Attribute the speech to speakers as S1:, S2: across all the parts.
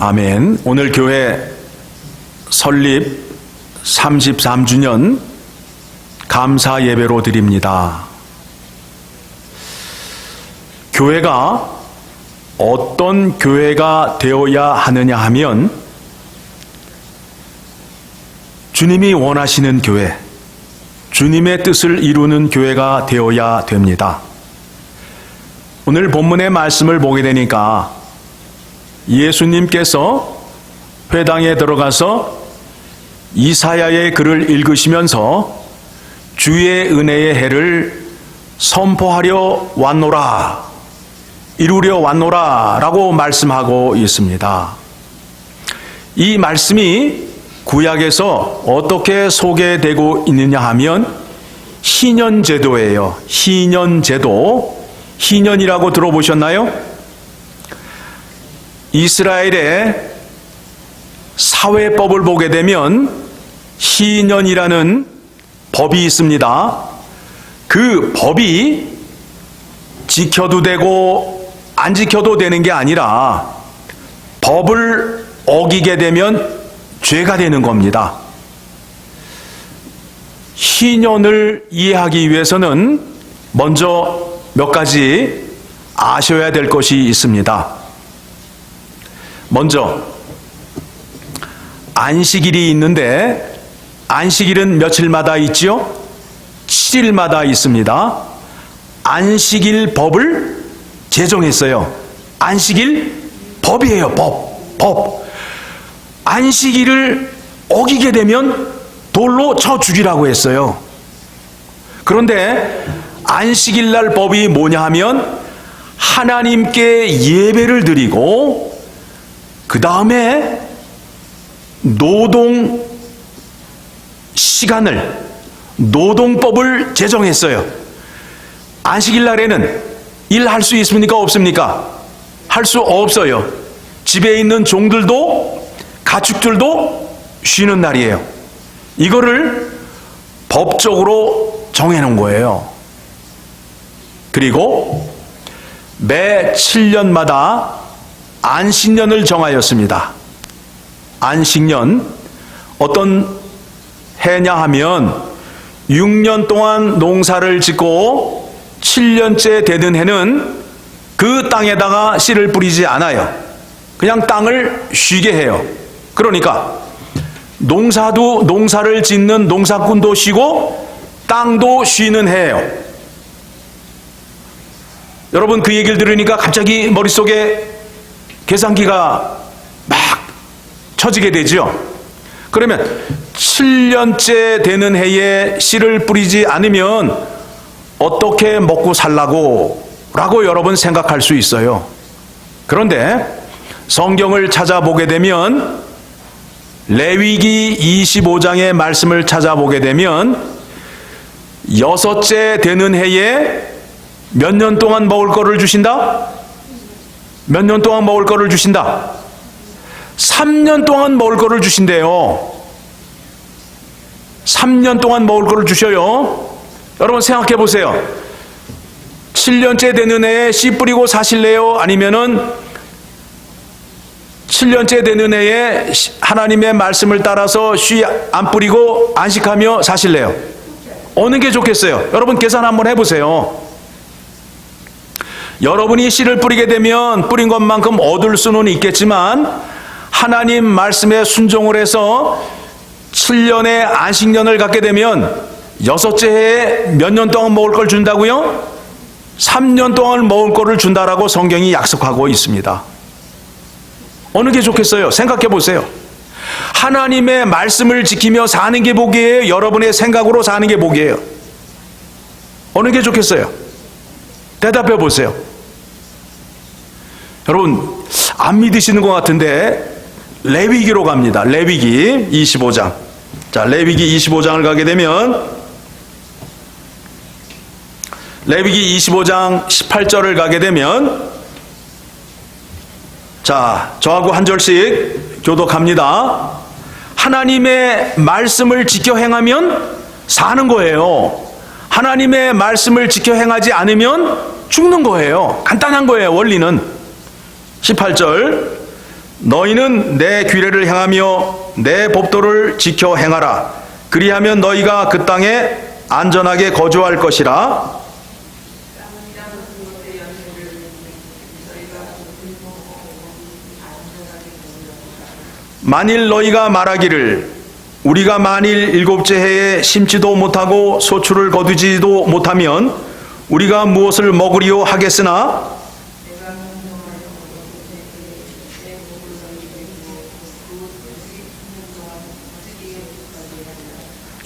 S1: 아멘. 오늘 교회 설립 33주년 감사 예배로 드립니다. 교회가 어떤 교회가 되어야 하느냐 하면 주님이 원하시는 교회, 주님의 뜻을 이루는 교회가 되어야 됩니다. 오늘 본문의 말씀을 보게 되니까 예수님께서 회당에 들어가서 이사야의 글을 읽으시면서 주의 은혜의 해를 선포하려 왔노라, 이루려 왔노라 라고 말씀하고 있습니다. 이 말씀이 구약에서 어떻게 소개되고 있느냐 하면 희년제도예요. 희년제도. 희년이라고 들어보셨나요? 이스라엘의 사회법을 보게 되면 희년이라는 법이 있습니다. 그 법이 지켜도 되고 안 지켜도 되는 게 아니라 법을 어기게 되면 죄가 되는 겁니다. 희년을 이해하기 위해서는 먼저 몇 가지 아셔야 될 것이 있습니다. 먼저 안식일이 있는데 안식일은 며칠마다 있지요? 7일마다 있습니다. 안식일 법을 제정했어요. 안식일 법이에요. 법. 안식일을 어기게 되면 돌로 쳐 죽이라고 했어요. 그런데 안식일 날 법이 뭐냐 하면 하나님께 예배를 드리고 그 다음에 노동 시간을, 노동법을 제정했어요. 안식일 날에는 일할 수 있습니까? 없습니까? 할 수 없어요. 집에 있는 종들도 가축들도 쉬는 날이에요. 이거를 법적으로 정해놓은 거예요. 그리고 매 7년마다 안식년을 정하였습니다. 안식년, 어떤 해냐 하면 6년 동안 농사를 짓고 7년째 되는 해는 그 땅에다가 씨를 뿌리지 않아요. 그냥 땅을 쉬게 해요. 그러니까 농사를 짓는 농사꾼도 쉬고 땅도 쉬는 해예요. 여러분, 그 얘기를 들으니까 갑자기 머릿속에 계산기가 막 쳐지게 되죠. 그러면 7년째 되는 해에 씨를 뿌리지 않으면 어떻게 먹고 살라고 라고 여러분 생각할 수 있어요. 그런데 성경을 찾아보게 되면 레위기 25장의 말씀을 찾아보게 되면 6째 되는 해에 몇 년 동안 먹을 거를 주신다? 몇 년 동안 먹을 거를 주신다? 3년 동안 먹을 거를 주신대요. 3년 동안 먹을 거를 주셔요. 여러분 생각해 보세요. 7년째 되는 해에 씨 뿌리고 사실래요? 아니면은 7년째 되는 해에 하나님의 말씀을 따라서 씨 안 뿌리고 안식하며 사실래요? 어느 게 좋겠어요? 여러분 계산 한번 해보세요. 여러분이 씨를 뿌리게 되면 뿌린 것만큼 얻을 수는 있겠지만 하나님 말씀에 순종을 해서 7년의 안식년을 갖게 되면 6째 해에 몇 년 동안 먹을 걸 준다고요? 3년 동안 먹을 거를 준다라고 성경이 약속하고 있습니다. 어느 게 좋겠어요? 생각해 보세요. 하나님의 말씀을 지키며 사는 게 복이에요? 여러분의 생각으로 사는 게 복이에요? 어느 게 좋겠어요? 대답해 보세요. 여러분 안 믿으시는 것 같은데 레위기로 갑니다. 레위기 25장. 자, 레위기 25장을 가게 되면 레위기 25장 18절을 가게 되면 자, 저하고 한 절씩 교독합니다. 하나님의 말씀을 지켜 행하면 사는 거예요. 하나님의 말씀을 지켜 행하지 않으면 죽는 거예요. 간단한 거예요. 원리는. 18절 너희는 내 규례를 행하며 내 법도를 지켜 행하라. 그리하면 너희가 그 땅에 안전하게 거주할 것이라. 만일 너희가 말하기를 우리가 만일 일곱째 해에 심지도 못하고 소출을 거두지도 못하면 우리가 무엇을 먹으리요 하겠으나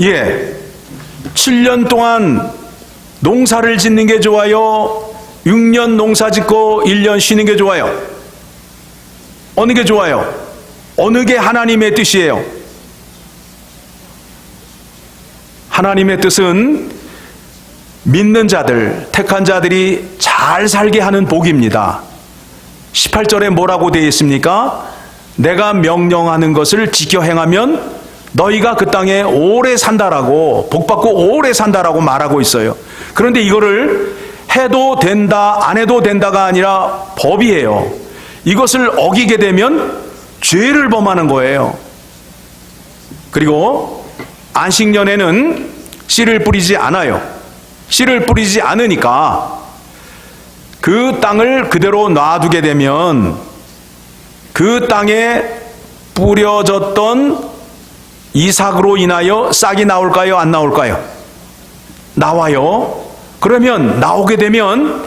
S1: 예, 7년 동안 농사를 짓는 게 좋아요? 6년 농사 짓고 1년 쉬는 게 좋아요? 어느 게 좋아요? 어느 게 하나님의 뜻이에요? 하나님의 뜻은 믿는 자들, 택한 자들이 잘 살게 하는 복입니다. 18절에 뭐라고 되어 있습니까? 내가 명령하는 것을 지켜 행하면 너희가 그 땅에 오래 산다라고, 복받고 오래 산다라고 말하고 있어요. 그런데 이거를 해도 된다, 안 해도 된다가 아니라 법이에요. 이것을 어기게 되면 죄를 범하는 거예요. 그리고 안식년에는 씨를 뿌리지 않아요. 씨를 뿌리지 않으니까 그 땅을 그대로 놔두게 되면 그 땅에 뿌려졌던 이삭으로 인하여 싹이 나올까요? 안 나올까요? 나와요. 그러면 나오게 되면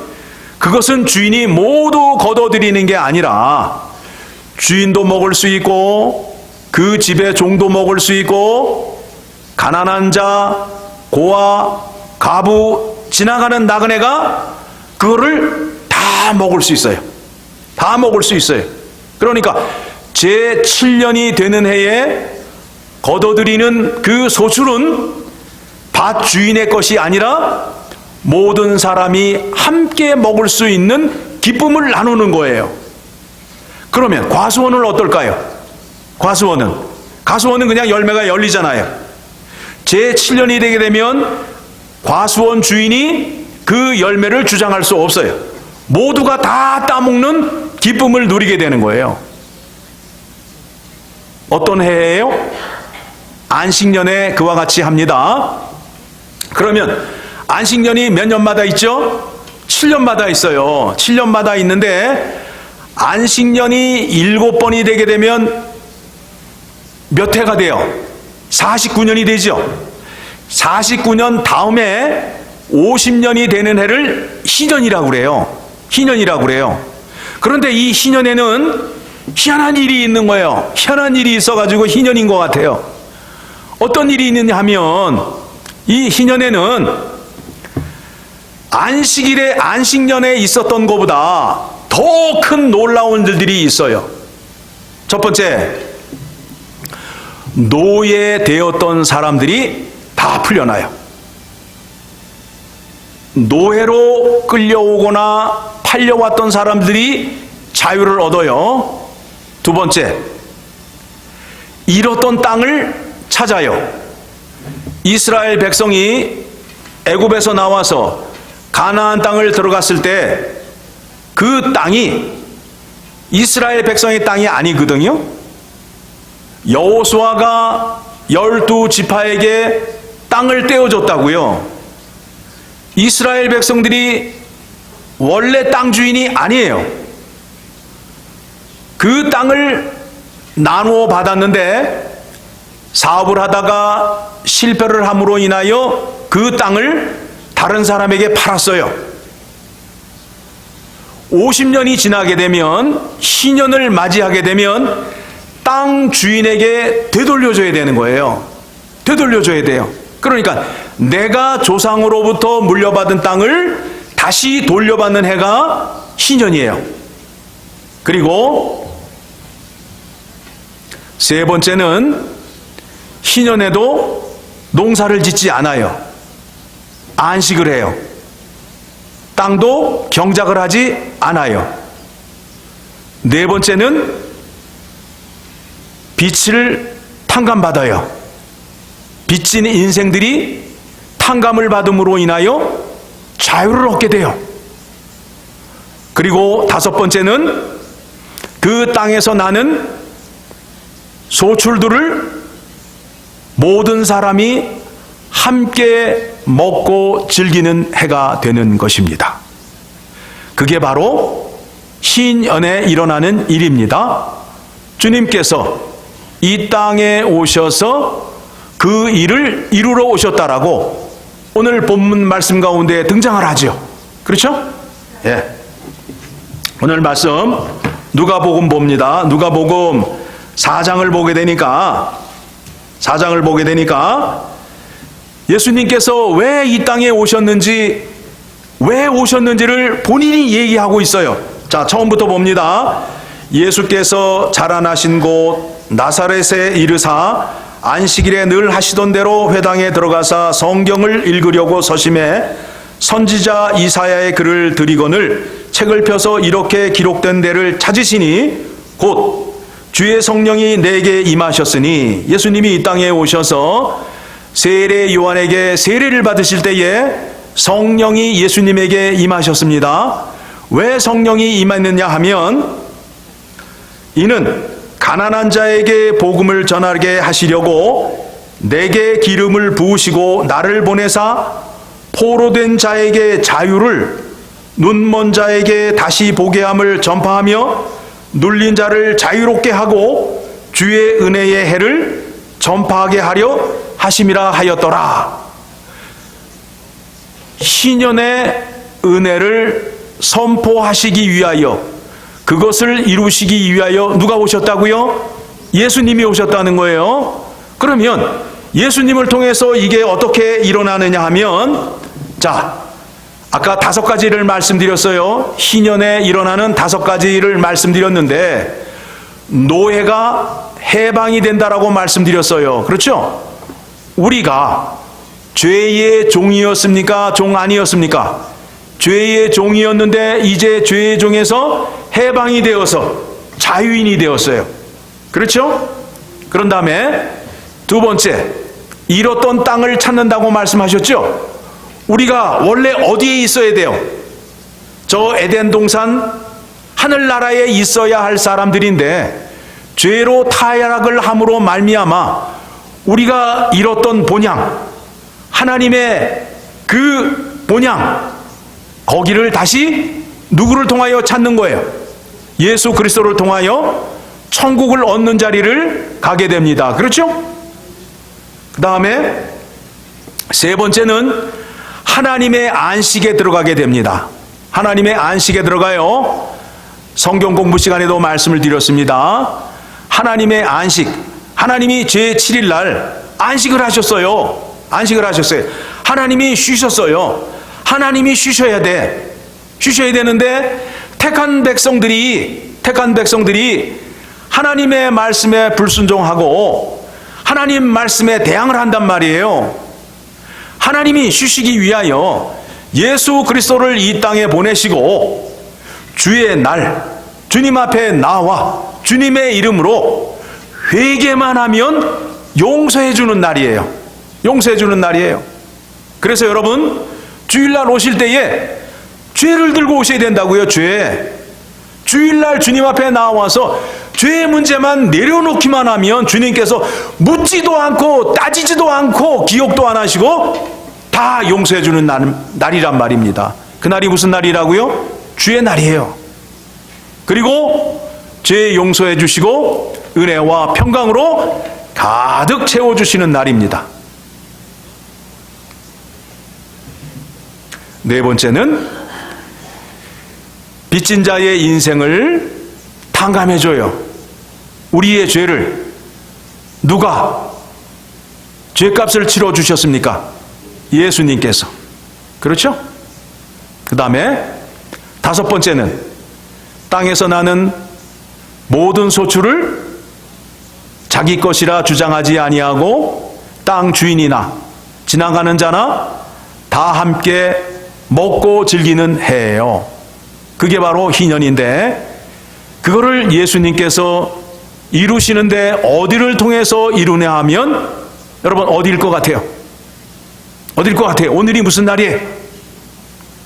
S1: 그것은 주인이 모두 거둬들이는 게 아니라 주인도 먹을 수 있고 그 집의 종도 먹을 수 있고 가난한 자, 고아, 가부, 지나가는 나그네가 그거를 다 먹을 수 있어요. 다 먹을 수 있어요. 그러니까 제 7년이 되는 해에 거둬들이는 그 소출은 밭 주인의 것이 아니라 모든 사람이 함께 먹을 수 있는 기쁨을 나누는 거예요. 그러면 과수원은 어떨까요? 과수원은 그냥 열매가 열리잖아요. 제 7년이 되게 되면 과수원 주인이 그 열매를 주장할 수 없어요. 모두가 다 따먹는 기쁨을 누리게 되는 거예요. 어떤 해예요? 안식년에 그와 같이 합니다. 그러면 안식년이 몇 년마다 있죠? 7년마다 있어요. 7년마다 있는데 안식년이 7번이 되게 되면 몇 해가 돼요? 49년이 되죠. 49년 다음에 50년이 되는 해를 희년이라고 그래요. 희년이라고 그래요. 그런데 이 희년에는 희한한 일이 있는 거예요. 희한한 일이 있어가지고 희년인 것 같아요. 어떤 일이 있느냐 하면 이 희년에는 안식일에 안식년에 있었던 것보다 더 큰 놀라운 일들이 있어요. 첫 번째, 노예되었던 사람들이 다 풀려나요. 노예로 끌려오거나 팔려왔던 사람들이 자유를 얻어요. 두 번째, 잃었던 땅을 찾아요. 이스라엘 백성이 애굽에서 나와서 가나안 땅을 들어갔을 때 그 땅이 이스라엘 백성의 땅이 아니거든요. 여호수아가 12지파에게 땅을 떼어줬다고요. 이스라엘 백성들이 원래 땅 주인이 아니에요. 그 땅을 나누어 받았는데 사업을 하다가 실패를 함으로 인하여 그 땅을 다른 사람에게 팔았어요. 50년이 지나게 되면, 희년을 맞이하게 되면 땅 주인에게 되돌려줘야 되는 거예요. 되돌려줘야 돼요. 그러니까 내가 조상으로부터 물려받은 땅을 다시 돌려받는 해가 희년이에요. 그리고 세 번째는 희년에도 농사를 짓지 않아요. 안식을 해요. 땅도 경작을 하지 않아요. 네 번째는 빚을 탕감받아요. 빚진 인생들이 탕감을 받음으로 인하여 자유를 얻게 돼요. 그리고 다섯 번째는 그 땅에서 나는 소출들을 모든 사람이 함께 먹고 즐기는 해가 되는 것입니다. 그게 바로 신년에 일어나는 일입니다. 주님께서 이 땅에 오셔서 그 일을 이루러 오셨다라고 오늘 본문 말씀 가운데 등장을 하죠. 그렇죠? 예. 오늘 말씀 누가복음 봅니다. 누가복음 4장을 보게 되니까 예수님께서 왜 이 땅에 오셨는지, 왜 오셨는지를 본인이 얘기하고 있어요. 자, 처음부터 봅니다. 예수께서 자라나신 곳 나사렛에 이르사 안식일에 늘 하시던 대로 회당에 들어가사 성경을 읽으려고 서심해 선지자 이사야의 글을 들이거늘 책을 펴서 이렇게 기록된 데를 찾으시니 곧 주의 성령이 내게 임하셨으니, 예수님이 이 땅에 오셔서 세례 요한에게 세례를 받으실 때에 성령이 예수님에게 임하셨습니다. 왜 성령이 임했느냐 하면 이는 가난한 자에게 복음을 전하게 하시려고 내게 기름을 부으시고 나를 보내사 포로된 자에게 자유를, 눈먼 자에게 다시 보게 함을 전파하며 눌린 자를 자유롭게 하고 주의 은혜의 해를 전파하게 하려 하심이라 하였더라. 신년의 은혜를 선포하시기 위하여, 그것을 이루시기 위하여 누가 오셨다고요? 예수님이 오셨다는 거예요. 그러면 예수님을 통해서 이게 어떻게 일어나느냐 하면, 자, 아까 5가지를 말씀드렸어요. 희년에 일어나는 5가지를 말씀드렸는데 노예가 해방이 된다라고 말씀드렸어요. 그렇죠? 우리가 죄의 종이었습니까? 종 아니었습니까? 죄의 종이었는데 이제 죄의 종에서 해방이 되어서 자유인이 되었어요. 그렇죠? 그런 다음에 2번째, 잃었던 땅을 찾는다고 말씀하셨죠? 우리가 원래 어디에 있어야 돼요? 저 에덴 동산 하늘나라에 있어야 할 사람들인데 죄로 타락을 함으로 말미암아 우리가 잃었던 본향, 하나님의 그 본향, 거기를 다시 누구를 통하여 찾는 거예요? 예수 그리스도를 통하여 천국을 얻는 자리를 가게 됩니다. 그렇죠? 그 다음에 3번째는 하나님의 안식에 들어가게 됩니다. 하나님의 안식에 들어가요. 성경 공부 시간에도 말씀을 드렸습니다. 하나님의 안식, 하나님이 제7일 날 안식을 하셨어요. 안식을 하셨어요. 하나님이 쉬셨어요. 하나님이 쉬셔야 되는데 택한 백성들이 하나님의 말씀에 불순종하고 하나님 말씀에 대항을 한단 말이에요. 하나님이 쉬시기 위하여 예수 그리스도를 이 땅에 보내시고 주의 날, 주님 앞에 나와 주님의 이름으로 회개만 하면 용서해 주는 날이에요. 용서해 주는 날이에요. 그래서 여러분, 주일날 오실 때에 죄를 들고 오셔야 된다고요. 주일날 주님 앞에 나와서 죄의 문제만 내려놓기만 하면 주님께서 묻지도 않고 따지지도 않고 기억도 안 하시고 다 용서해 주는 날이란 말입니다. 그날이 무슨 날이라고요? 주의 날이에요. 그리고 죄 용서해 주시고 은혜와 평강으로 가득 채워주시는 날입니다. 4번째는 빚진 자의 인생을 탕감해줘요. 우리의 죄를 누가 죄값을 치러주셨습니까? 예수님께서. 그렇죠? 그 다음에 5번째는 땅에서 나는 모든 소출을 자기 것이라 주장하지 아니하고 땅 주인이나 지나가는 자나 다 함께 먹고 즐기는 해예요. 그게 바로 희년인데 그거를 예수님께서 이루시는데 어디를 통해서 이루냐 하면 여러분 어디일 것 같아요? 어디일 것 같아요? 오늘이 무슨 날이에요?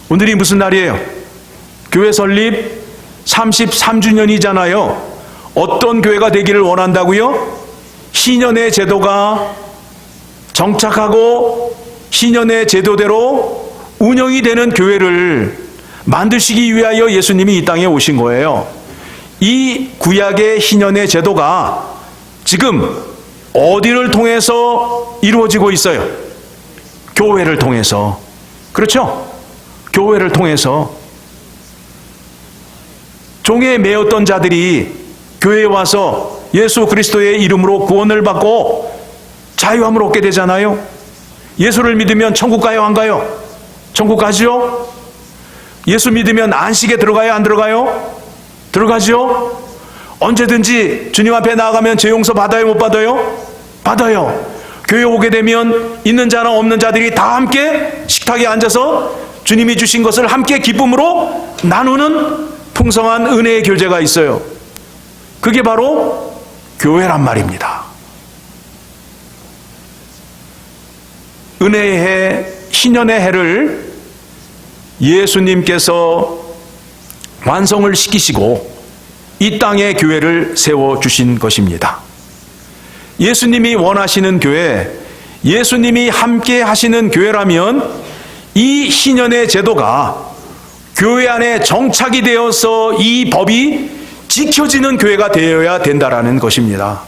S1: 오늘이 무슨 날이에요? 교회 설립 33주년이잖아요. 어떤 교회가 되기를 원한다고요? 희년의 제도가 정착하고 희년의 제도대로 운영이 되는 교회를 만드시기 위하여 예수님이 이 땅에 오신 거예요. 이 구약의 희년의 제도가 지금 어디를 통해서 이루어지고 있어요? 교회를 통해서. 그렇죠? 교회를 통해서. 종에 매였던 자들이 교회에 와서 예수 그리스도의 이름으로 구원을 받고 자유함을 얻게 되잖아요. 예수를 믿으면 천국 가요, 안 가요? 천국 가죠? 예수 믿으면 안식에 들어가요, 안 들어가요? 들어가죠? 언제든지 주님 앞에 나아가면 죄 용서 받아요, 못 받아요? 받아요. 교회 오게 되면 있는 자나 없는 자들이 다 함께 식탁에 앉아서 주님이 주신 것을 함께 기쁨으로 나누는 풍성한 은혜의 교제가 있어요. 그게 바로 교회란 말입니다. 은혜의 해, 희년의 해를 예수님께서 완성을 시키시고 이 땅에 교회를 세워주신 것입니다. 예수님이 원하시는 교회, 예수님이 함께 하시는 교회라면 이 희년의 제도가 교회 안에 정착이 되어서 이 법이 지켜지는 교회가 되어야 된다라는 것입니다.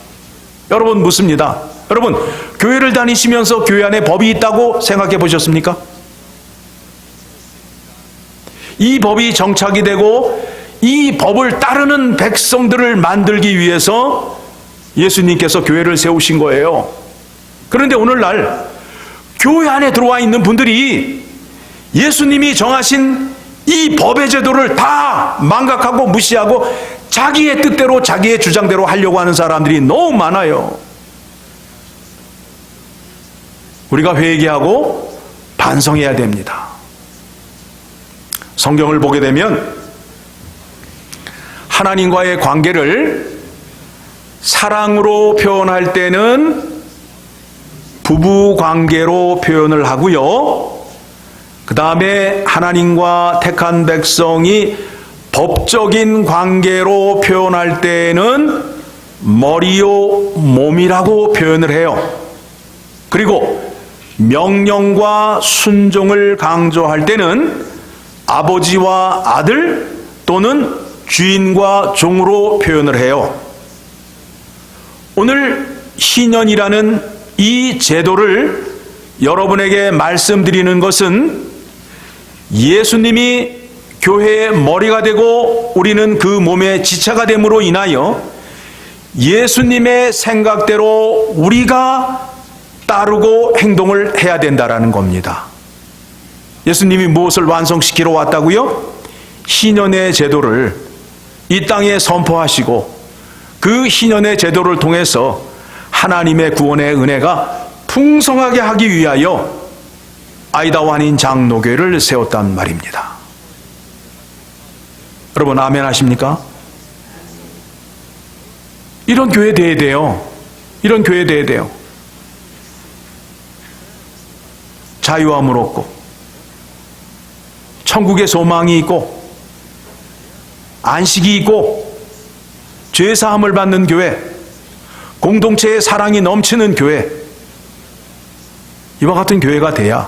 S1: 여러분 묻습니다. 여러분 교회를 다니시면서 교회 안에 법이 있다고 생각해 보셨습니까? 이 법이 정착이 되고 이 법을 따르는 백성들을 만들기 위해서 예수님께서 교회를 세우신 거예요. 그런데 오늘날 교회 안에 들어와 있는 분들이 예수님이 정하신 이 법의 제도를 다 망각하고 무시하고 자기의 뜻대로 자기의 주장대로 하려고 하는 사람들이 너무 많아요. 우리가 회개하고 반성해야 됩니다. 성경을 보게 되면 하나님과의 관계를 사랑으로 표현할 때는 부부 관계로 표현을 하고요. 그 다음에 하나님과 택한 백성이 법적인 관계로 표현할 때는 머리요 몸이라고 표현을 해요. 그리고 명령과 순종을 강조할 때는 아버지와 아들 또는 주인과 종으로 표현을 해요. 오늘 희년이라는 이 제도를 여러분에게 말씀드리는 것은 예수님이 교회의 머리가 되고 우리는 그 몸의 지체가 됨으로 인하여 예수님의 생각대로 우리가 따르고 행동을 해야 된다라는 겁니다. 예수님이 무엇을 완성시키러 왔다고요? 희년의 제도를 이 땅에 선포하시고 그 희년의 제도를 통해서 하나님의 구원의 은혜가 풍성하게 하기 위하여 아이다 완인 장로교회를 세웠단 말입니다. 여러분 아멘 하십니까? 이런 교회 돼야 돼요. 이런 교회 돼야 돼요. 자유함을 얻고 천국의 소망이 있고 안식이 있고 죄사함을 받는 교회, 공동체의 사랑이 넘치는 교회, 이와 같은 교회가 돼야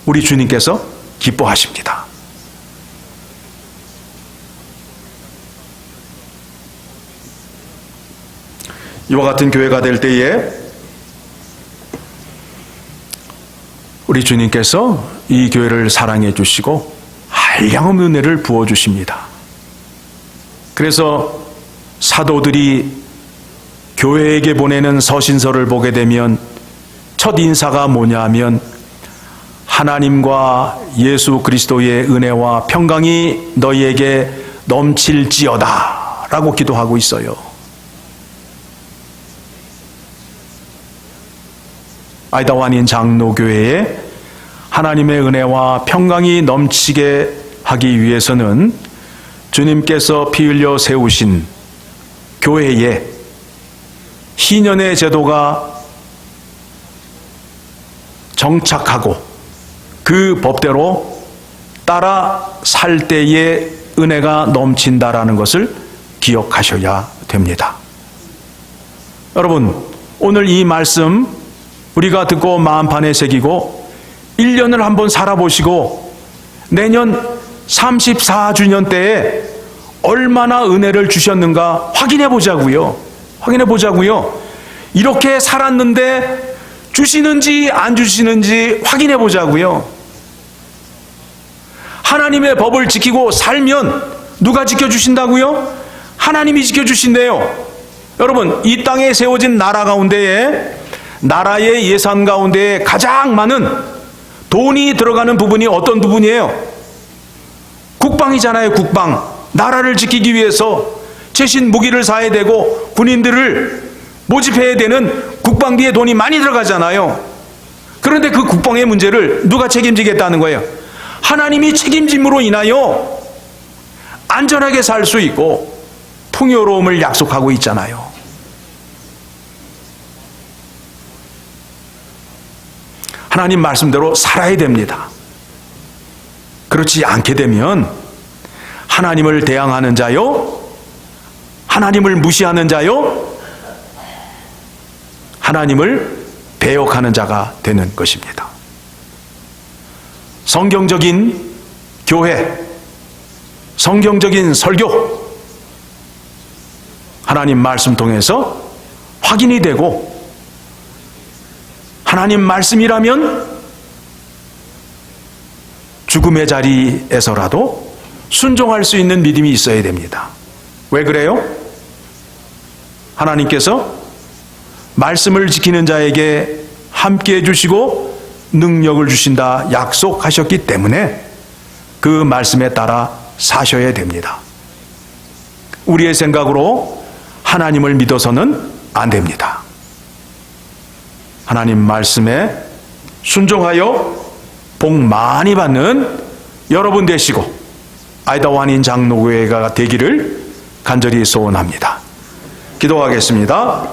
S1: 우리 주님께서 기뻐하십니다. 이와 같은 교회가 될 때에 우리 주님께서 이 교회를 사랑해 주시고 한량의 은혜를 부어 주십니다. 그래서 사도들이 교회에게 보내는 서신서를 보게 되면 첫 인사가 뭐냐 하면 하나님과 예수 그리스도의 은혜와 평강이 너희에게 넘칠지어다 라고 기도하고 있어요. 아이다 완인 장로교회에 하나님의 은혜와 평강이 넘치게 하기 위해서는 주님께서 피 흘려 세우신 교회에 희년의 제도가 정착하고 그 법대로 따라 살 때에 은혜가 넘친다라는 것을 기억하셔야 됩니다. 여러분, 오늘 이 말씀 우리가 듣고 마음판에 새기고 1년을 한번 살아보시고 내년 34주년 때에 얼마나 은혜를 주셨는가 확인해 보자고요. 확인해 보자고요. 이렇게 살았는데 주시는지 안 주시는지 확인해 보자고요. 하나님의 법을 지키고 살면 누가 지켜주신다고요? 하나님이 지켜주신대요. 여러분, 이 땅에 세워진 나라 가운데에, 나라의 예산 가운데에 가장 많은 돈이 들어가는 부분이 어떤 부분이에요? 국방이잖아요. 국방. 나라를 지키기 위해서 최신 무기를 사야 되고 군인들을 모집해야 되는 국방비에 돈이 많이 들어가잖아요. 그런데 그 국방의 문제를 누가 책임지겠다는 거예요? 하나님이 책임짐으로 인하여 안전하게 살 수 있고 풍요로움을 약속하고 있잖아요. 하나님 말씀대로 살아야 됩니다. 그렇지 않게 되면 하나님을 대항하는 자요, 하나님을 무시하는 자요, 하나님을 배역하는 자가 되는 것입니다. 성경적인 교회, 성경적인 설교, 하나님 말씀 통해서 확인이 되고 하나님 말씀이라면 죽음의 자리에서라도 순종할 수 있는 믿음이 있어야 됩니다. 왜 그래요? 하나님께서 말씀을 지키는 자에게 함께 해주시고 능력을 주신다 약속하셨기 때문에 그 말씀에 따라 사셔야 됩니다. 우리의 생각으로 하나님을 믿어서는 안 됩니다. 하나님 말씀에 순종하여 복 많이 받는 여러분 되시고 아이다 완인 장로교회가 되기를 간절히 소원합니다. 기도하겠습니다.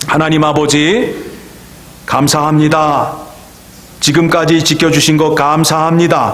S1: 하나님 아버지, 감사합니다. 지금까지 지켜주신 것 감사합니다.